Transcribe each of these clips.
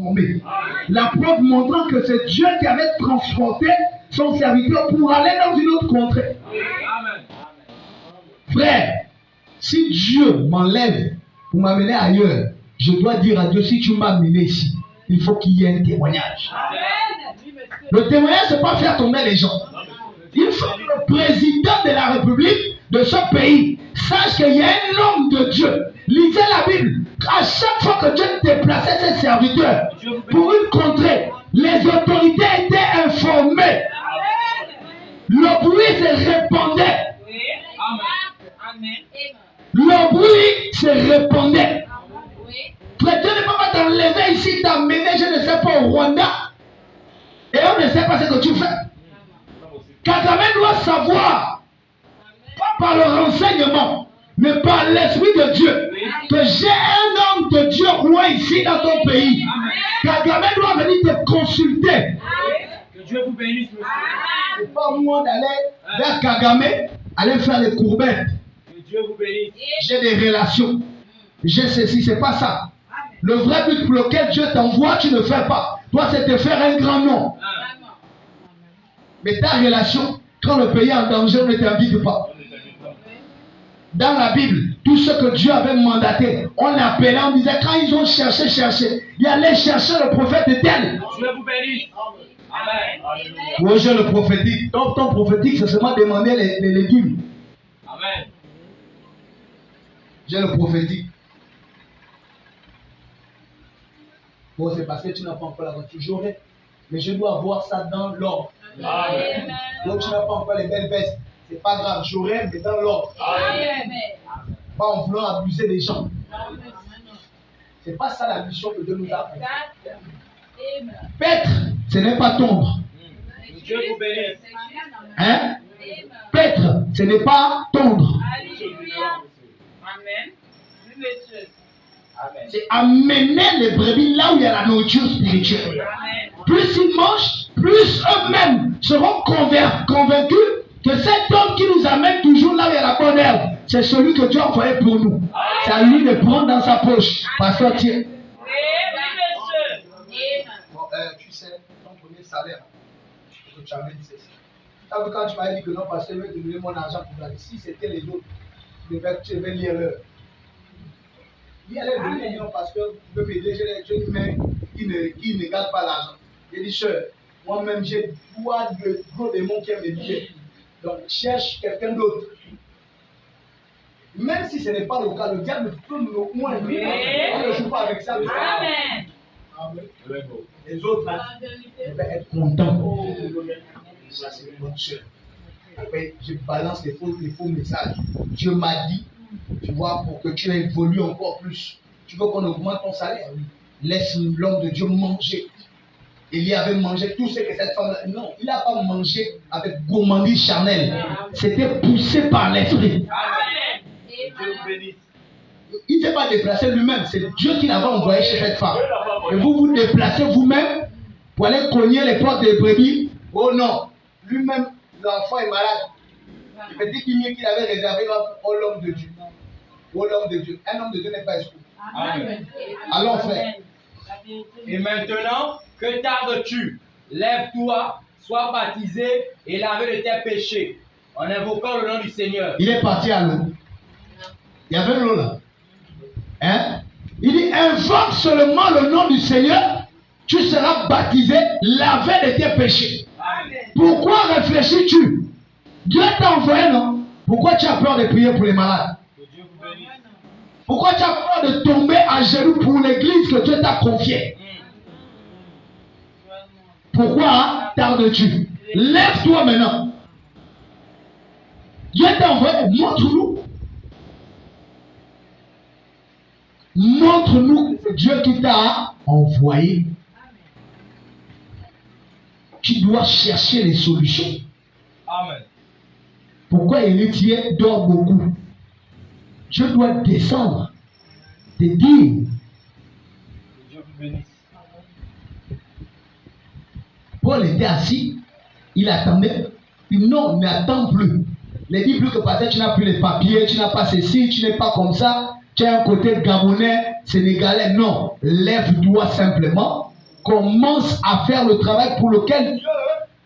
transformé. La preuve montrant que c'est Dieu qui avait transporté son serviteur pour aller dans une autre contrée. Frère, si Dieu m'enlève pour m'amener ailleurs, je dois dire à Dieu, si tu m'as amené ici, il faut qu'il y ait un témoignage. Le témoignage, ce n'est pas faire tomber les gens. Il faut que le président de la République de ce pays sache qu'il y a un homme de Dieu. Lisez la Bible. À chaque fois que Dieu déplaçait ses serviteurs pour une contrée, les autorités étaient informées. Le bruit se répandait. Le bruit se répandait. Frère, Dieu ne peut pas t'enlever ici, t'amener, je ne sais pas, au Rwanda. Et on ne sait pas ce que tu fais. Kagame doit savoir, pas par le renseignement, mais par l'Esprit de Dieu, que j'ai un homme de Dieu roi ici dans ton pays. Kagame doit venir te consulter. Que Dieu vous bénisse, monsieur. Ce n'est pas moi d'aller vers Kagame, aller faire les courbettes. Que Dieu vous bénisse. J'ai des relations. J'ai ceci, c'est pas ça. Le vrai but pour lequel Dieu t'envoie, tu ne fais pas. Toi, c'est de faire un grand nom. Mais ta relation, quand le pays est en danger, on ne t'invite pas. Dans la Bible, tout ce que Dieu avait mandaté, on l'appelait, on disait, quand ils ont cherché, il allait chercher le prophète de tel. Dieu vous bénisse. Amen. Oui, j'ai le prophétique. Donc, ton prophétique, c'est seulement demander les légumes. Amen. J'ai le prophétique. Bon, c'est parce que tu n'as pas encore la voiture. J'aurais. Mais je dois avoir ça dans l'ordre. Amen. Donc, tu n'as pas encore les belles vestes. C'est pas grave. J'aurais, mais dans l'ordre. Pas en voulant abuser les gens. C'est pas ça la mission que Dieu nous a fait. Paître, ce n'est pas tondre. Dieu vous bénisse. Hein? Paître, ce n'est pas tondre. Amen. C'est amener les brebis là où il y a la nourriture spirituelle. Plus ils mangent, plus eux-mêmes seront convaincus que cet homme qui nous amène toujours là où il y a la bonne herbe, c'est celui que Dieu a envoyé pour nous. C'est à lui de prendre dans sa poche. Pasteur, tiens. Bon, tu sais, ton premier salaire, que tu amènes, c'est ça. Quand tu m'as dit que non, parce que je vais te donner mon argent pour aller. Si c'était les autres, tu devais lire leur. Il allait donner non parce que tu peux m'aider, j'ai une main qui ne garde pas l'argent. J'ai dit, sœur, moi-même j'ai de gros démons qui aiment les billets. Donc cherche quelqu'un d'autre. Même si ce n'est pas le cas, le diable peut nous moins lui. On ne joue pas avec ça. Amen. Amen. Les autres, je vais être content. Ça, c'est une bonne sœur. Après, je balance les faux messages. Dieu m'a dit, tu vois, pour que tu évolues encore plus. Tu veux qu'on augmente ton salaire? Oui. Laisse l'homme de Dieu manger. Il avait mangé tout ce que cette femme. Non, il n'a pas mangé avec gourmandise charnelle. C'était poussé par l'esprit. Amen. Dieu vous bénisse. Il ne s'est pas déplacé lui-même. C'est Dieu qui l'avait envoyé chez cette femme. Et vous vous déplacez vous-même pour aller cogner les portes des brebis. Oh non, lui-même, l'enfant est malade. Il fait 10 millions qu'il avait réservé pour l'homme de Dieu. Pour l'homme de Dieu. Un homme de Dieu n'est pas escroc. Amen. Allons frère. Et maintenant, que tardes-tu? Lève-toi, sois baptisé et lavé de tes péchés, en invoquant le nom du Seigneur. Il est parti à l'eau. Il y avait l'eau là. Hein? Il dit, invoque seulement le nom du Seigneur, tu seras baptisé, lavé de tes péchés. Amen. Pourquoi réfléchis-tu? Dieu t'a envoyé, non? Pourquoi tu as peur de prier pour les malades? Que Dieu vous bénisse. Pourquoi tu as peur de tomber à genoux pour l'église que Dieu t'a confiée? Pourquoi tardes-tu? Lève-toi maintenant. Dieu t'a envoyé, montre-nous. Montre-nous que c'est Dieu qui t'a envoyé. Tu dois chercher les solutions. Amen. Pourquoi Héritier dort beaucoup? Je dois descendre, te dire. Que Dieu vous bénisse. Paul était assis, il attendait. Il dit non, n'attends plus. Ne dis plus que parce que tu n'as plus les papiers, tu n'as pas ceci, tu n'es pas comme ça, tu as un côté gabonais, sénégalais. Non, lève-toi simplement commence à faire le travail pour lequel Dieu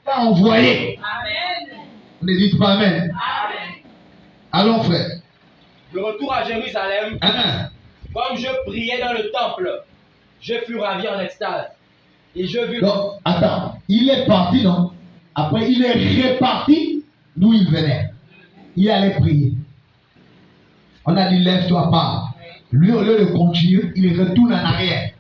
t'a envoyé. Amen. Ne dites pas Amen. Amen. Allons, frère. De retour à Jérusalem, comme je priais dans le temple, je fus ravi en extase. Et je vis. Donc, attends, il est parti, non? Après, il est reparti d'où il venait. Il allait prier. On a dit, lève-toi, pars. Lui, au lieu de continuer, il retourne en arrière.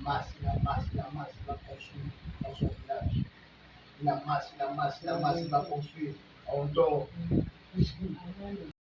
La masse va construire dans son village. La masse va construire. On dort.